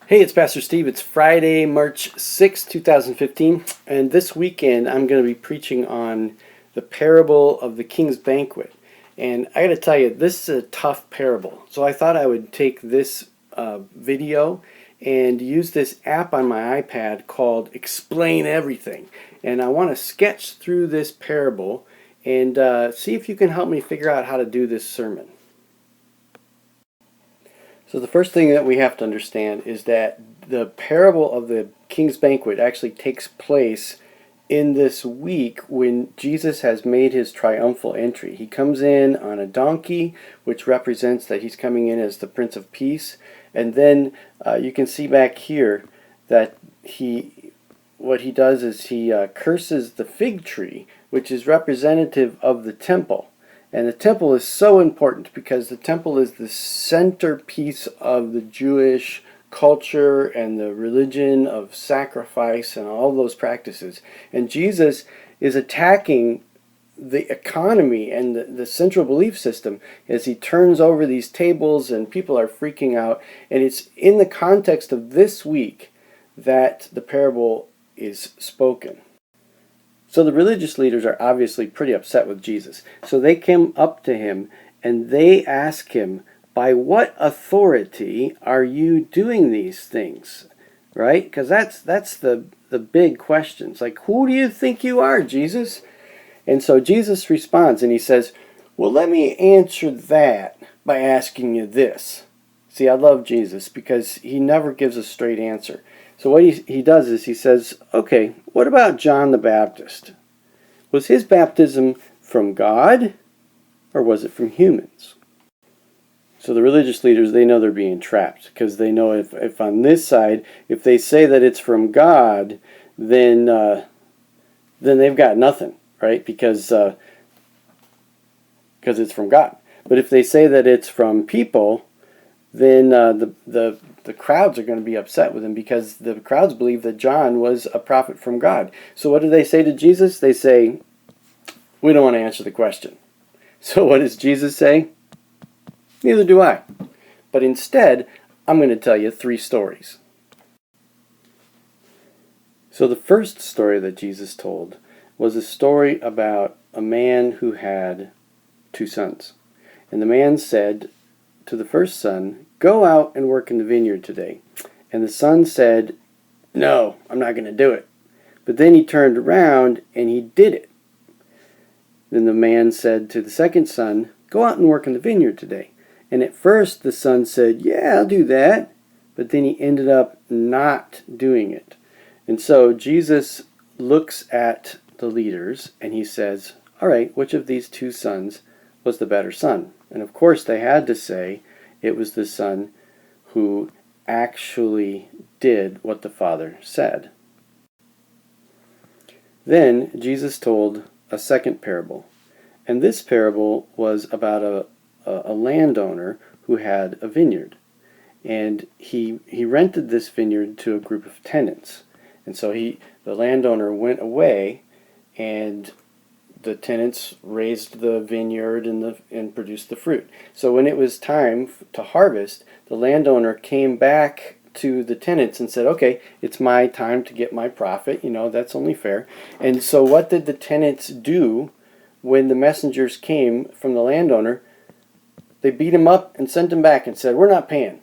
Hey, it's Pastor Steve. It's Friday, March 6th, 2015, and this weekend I'm going to be preaching on the parable of the King's Banquet. And I got to tell you, this is a tough parable. So I thought I would take this video and use this app on my iPad called Explain Everything. And I want to sketch through this parable and see if you can help me figure out how to do this sermon. So the first thing that we have to understand is that the parable of the King's Banquet actually takes place in this week when Jesus has made his triumphal entry. He comes in on a donkey, which represents that he's coming in as the Prince of Peace. And then you can see back here that what he does is he curses the fig tree, which is representative of the temple. And the temple is so important because the temple is the centerpiece of the Jewish culture and the religion of sacrifice and all those practices. And Jesus is attacking the economy and the central belief system as he turns over these tables and people are freaking out. And it's in the context of this week that the parable is spoken. So the religious leaders are obviously pretty upset with Jesus. So they came up to him and they ask him, by what authority are you doing these things? Right? Because that's the big question. It's like, who do you think you are, Jesus? And so Jesus responds and he says, well, let me answer that by asking you this. See, I love Jesus because he never gives a straight answer. So what he does is he says, okay, what about John the Baptist? Was his baptism from God or was it from humans? So the religious leaders, they know they're being trapped because they know if on this side, if they say that it's from God, then they've got nothing, right? Because it's from God. But if they say that it's from people, then the crowds are going to be upset with him because the crowds believe that John was a prophet from God. So what do they say to Jesus? They say, we don't want to answer the question. So what does Jesus say? Neither do I. But instead, I'm going to tell you 3 stories. So the first story that Jesus told was a story about a man who had 2 sons. And the man said to the first son, go out and work in the vineyard today. And the son said, no, I'm not going to do it. But then he turned around and he did it. Then the man said to the second son, go out and work in the vineyard today. And at first the son said, yeah, I'll do that. But then he ended up not doing it. And so Jesus looks at the leaders and he says, all right, which of these 2 sons was the better son? And of course they had to say it was the son who actually did what the father said. Then Jesus told a second parable. And this parable was about a landowner who had a vineyard. And he rented this vineyard to a group of tenants. And so the landowner went away and the tenants raised the vineyard and produced the fruit. So when it was time to harvest, the landowner came back to the tenants and said, okay, it's my time to get my profit. That's only fair. And so what did the tenants do when the messengers came from the landowner? They beat him up and sent him back and said, we're not paying.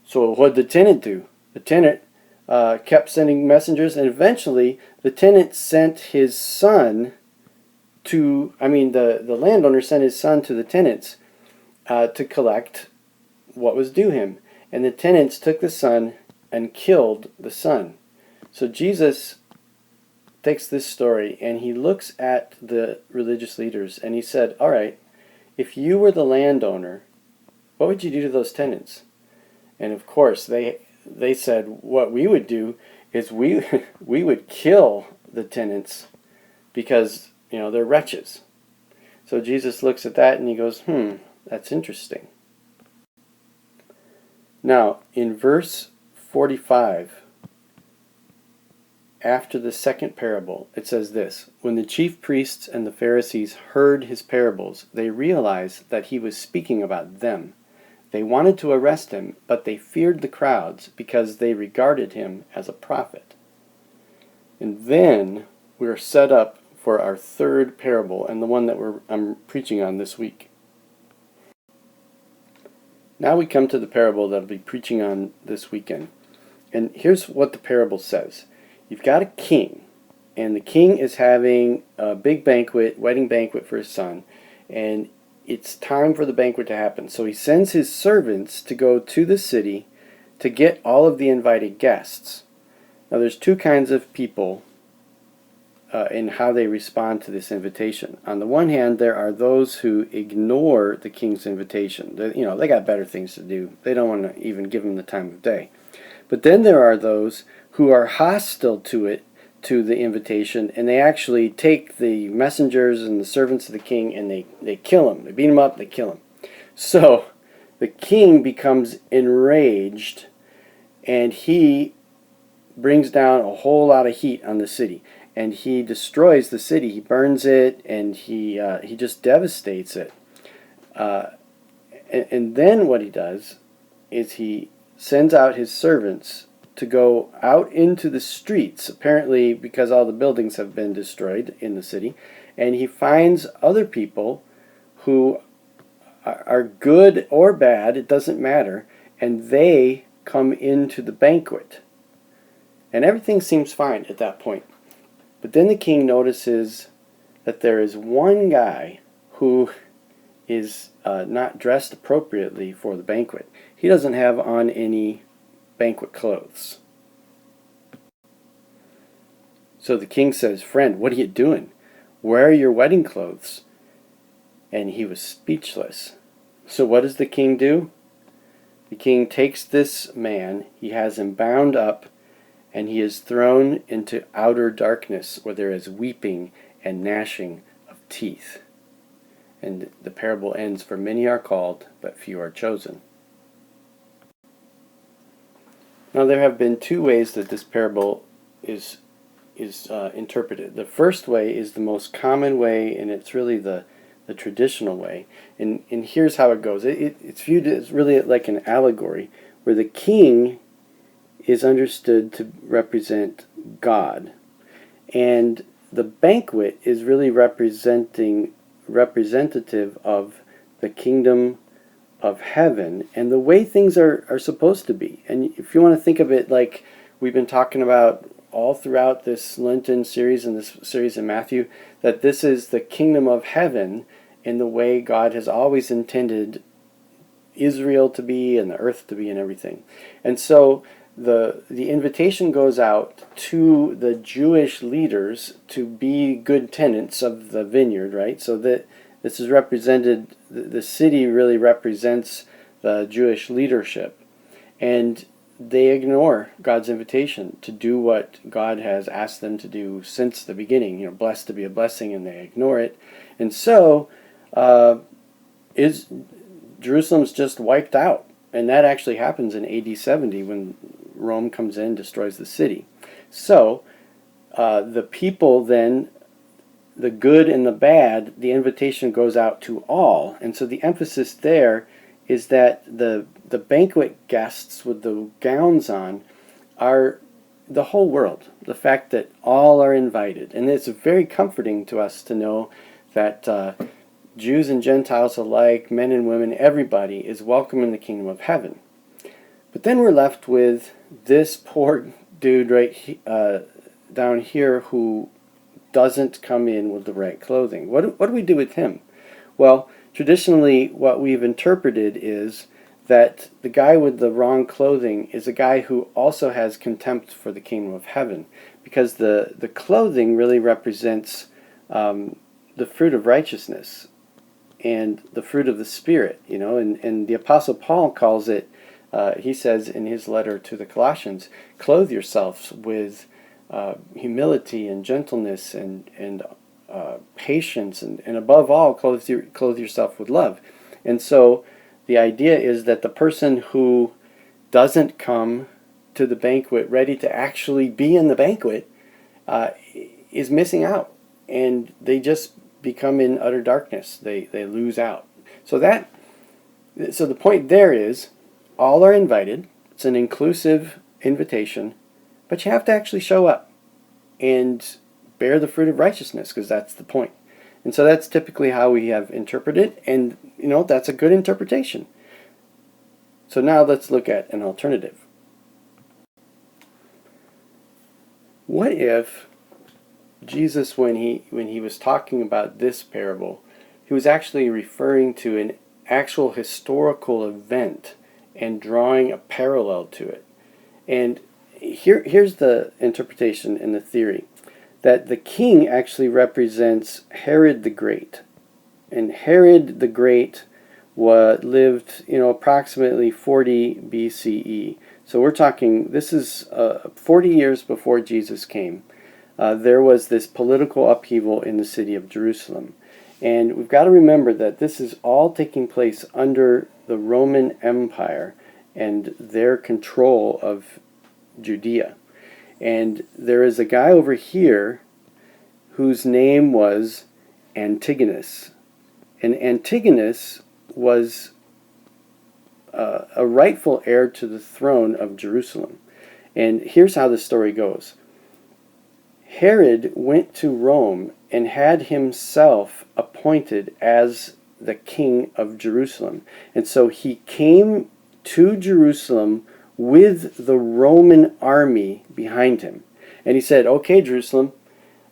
So what did the tenant do? The tenant kept sending messengers, and eventually the tenant sent his son the landowner sent his son to the tenants to collect what was due him. And the tenants took the son and killed the son. So Jesus takes this story and he looks at the religious leaders and he said, all right, if you were the landowner, what would you do to those tenants? And of course they said what we would do is we would kill the tenants because they're wretches. So Jesus looks at that and he goes, that's interesting. Now, in verse 45, after the second parable, it says this, when the chief priests and the Pharisees heard his parables, they realized that he was speaking about them. They wanted to arrest him, but they feared the crowds because they regarded him as a prophet. And then we're set up for our third parable, and the one that I'm preaching on this week. Now we come to the parable that I'll be preaching on this weekend. And here's what the parable says. You've got a king, and the king is having a big banquet, wedding banquet for his son, and it's time for the banquet to happen. So he sends his servants to go to the city to get all of the invited guests. Now there's two kinds of people in how they respond to this invitation. On the one hand, there are those who ignore the king's invitation. They got better things to do. They don't want to even give him the time of day. But then there are those who are hostile to the invitation, and they actually take the messengers and the servants of the king and they kill him. They beat him up, they kill him. So the king becomes enraged, and he brings down a whole lot of heat on the city. And he destroys the city. He burns it, and he just devastates it. And then what he does is he sends out his servants to go out into the streets, apparently because all the buildings have been destroyed in the city, and he finds other people who are good or bad, it doesn't matter, and they come into the banquet. And everything seems fine at that point. But then the king notices that there is one guy who is not dressed appropriately for the banquet. He doesn't have on any banquet clothes. So the king says, "Friend, what are you doing? Where are your wedding clothes?" And he was speechless. So what does the king do? The king takes this man, he has him bound up, and he is thrown into outer darkness where there is weeping and gnashing of teeth. And the parable ends, "For many are called, but few are chosen." Now there have been two ways that this parable is interpreted. The first way is the most common way, and it's really the traditional way. And here's how it goes. It's viewed as really like an allegory, where the king is understood to represent God, and the banquet is really representative of the kingdom of heaven and the way things are supposed to be. And if you want to think of it like we've been talking about all throughout this Lenten series and this series in Matthew, that this is the kingdom of heaven in the way God has always intended Israel to be and the earth to be and everything. And so the invitation goes out to the Jewish leaders to be good tenants of the vineyard, right? So that this is represented, the city really represents the Jewish leadership. And they ignore God's invitation to do what God has asked them to do since the beginning, blessed to be a blessing, and they ignore it. And so Jerusalem's just wiped out. And that actually happens in AD 70 when Rome comes in and destroys the city. So the people then, the good and the bad, the invitation goes out to all. And so the emphasis there is that the banquet guests with the gowns on are the whole world. The fact that all are invited. And it's very comforting to us to know that Jews and Gentiles alike, men and women, everybody is welcome in the kingdom of heaven. But then we're left with this poor dude right down here who doesn't come in with the right clothing. What do we do with him? Well, traditionally what we've interpreted is that the guy with the wrong clothing is a guy who also has contempt for the kingdom of heaven, because the clothing really represents the fruit of righteousness and the fruit of the Spirit, and the Apostle Paul calls it, he says in his letter to the Colossians, clothe yourselves with humility and gentleness and patience, and above all, clothe yourself with love. And so the idea is that the person who doesn't come to the banquet ready to actually be in the banquet is missing out, and they just become in utter darkness. They lose out. So that So the point there is, all are invited. It's an inclusive invitation, but you have to actually show up and bear the fruit of righteousness, because that's the point. And so that's typically how we have interpreted, and that's a good interpretation. So now let's look at an alternative. What if Jesus, when he was talking about this parable, he was actually referring to an actual historical event and drawing a parallel to it? And here's the interpretation and the theory, that the king actually represents Herod the Great. And Herod the Great lived, approximately 40 BCE. So we're talking, this is 40 years before Jesus came. There was this political upheaval in the city of Jerusalem. And we've got to remember that this is all taking place under the Roman Empire and their control of Judea. And there is a guy over here whose name was Antigonus. And Antigonus was a rightful heir to the throne of Jerusalem. And here's how the story goes. Herod went to Rome and had himself appointed as the king of Jerusalem. And so he came to Jerusalem with the Roman army behind him. And he said, okay, Jerusalem,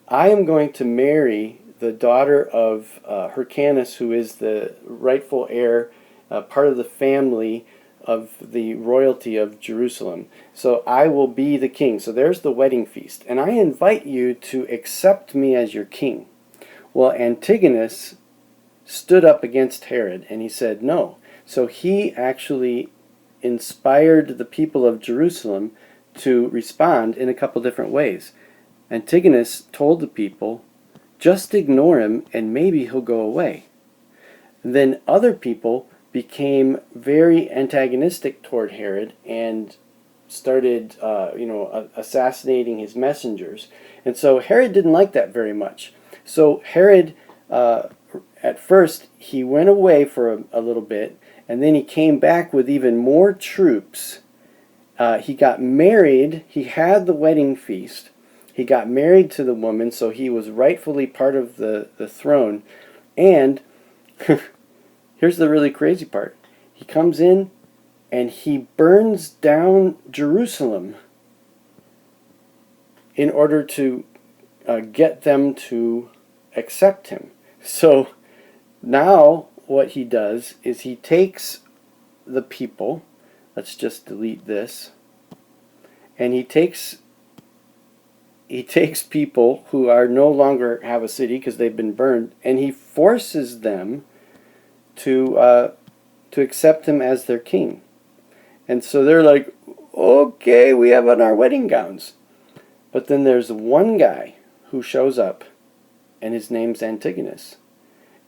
I am going to marry the daughter of Hyrcanus, who is the rightful heir, part of the family of the royalty of Jerusalem. So I will be the king. So there's the wedding feast. And I invite you to accept me as your king. Well, Antigonus stood up against Herod and he said no. So he actually inspired the people of Jerusalem to respond in a couple different ways. Antigonus told the people, just ignore him and maybe he'll go away. And then other people became very antagonistic toward Herod and started assassinating his messengers. And so Herod didn't like that very much. So Herod, at first, he went away for a little bit, and then he came back with even more troops. He got married. He had the wedding feast. He got married to the woman, so he was rightfully part of the throne. And here's the really crazy part. He comes in and he burns down Jerusalem in order to get them to accept him. So now what he does is he takes the people, let's just delete this, and he takes people who are no longer have a city because they've been burned, and he forces them to accept him as their king. And so they're like, okay, we have on our wedding gowns. But then there's one guy who shows up, and his name's Antigonus.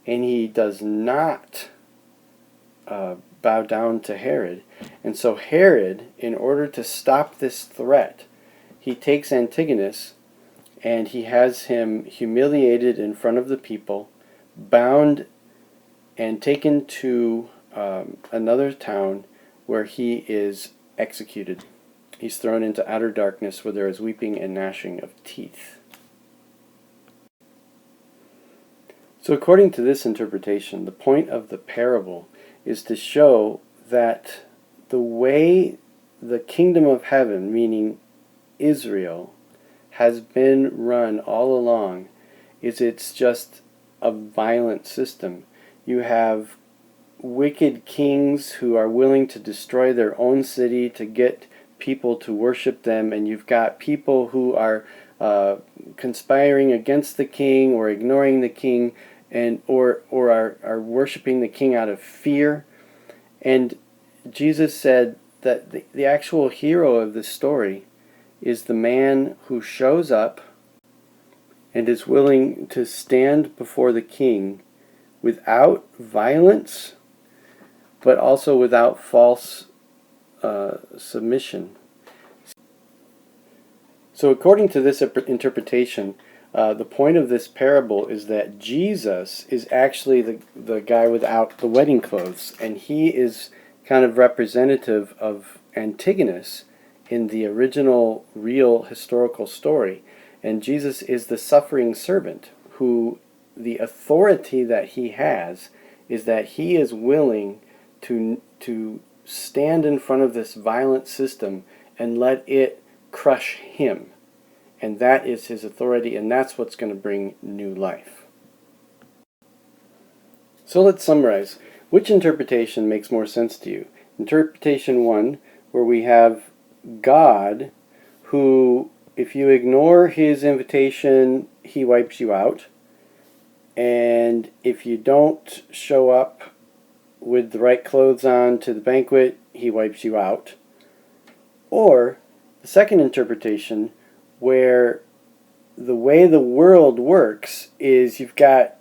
And he does not bow down to Herod. And so Herod, in order to stop this threat, he takes Antigonus and he has him humiliated in front of the people, bound, and taken to another town where he is executed. He's thrown into outer darkness where there is weeping and gnashing of teeth. So according to this interpretation, the point of the parable is to show that the way the kingdom of heaven, meaning Israel, has been run all along is it's just a violent system. You have wicked kings who are willing to destroy their own city to get people to worship them, and you've got people who are conspiring against the king or ignoring the king, and or are worshiping the king out of fear. And Jesus said that the actual hero of this story is the man who shows up and is willing to stand before the king without violence, but also without false submission. So according to this interpretation, The point of this parable is that Jesus is actually the guy without the wedding clothes, and he is kind of representative of Antigonus in the original real historical story. And Jesus is the suffering servant who the authority that he has is that he is willing to stand in front of this violent system and let it crush him. And that is his authority, and that's what's going to bring new life. So let's summarize. Which interpretation makes more sense to you? Interpretation 1, where we have God who, if you ignore his invitation, he wipes you out. And if you don't show up with the right clothes on to the banquet, he wipes you out. Or the second interpretation, where the way the world works is you've got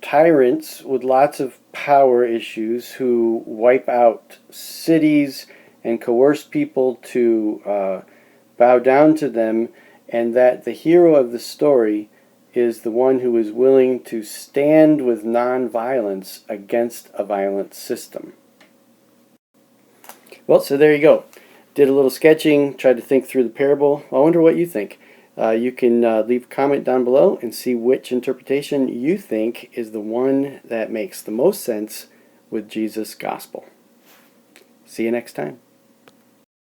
tyrants with lots of power issues who wipe out cities and coerce people to bow down to them, and that the hero of the story is the one who is willing to stand with non-violence against a violent system. Well, so there you go. Did a little sketching, tried to think through the parable. I wonder what you think. You can leave a comment down below and see which interpretation you think is the one that makes the most sense with Jesus' gospel. See you next time.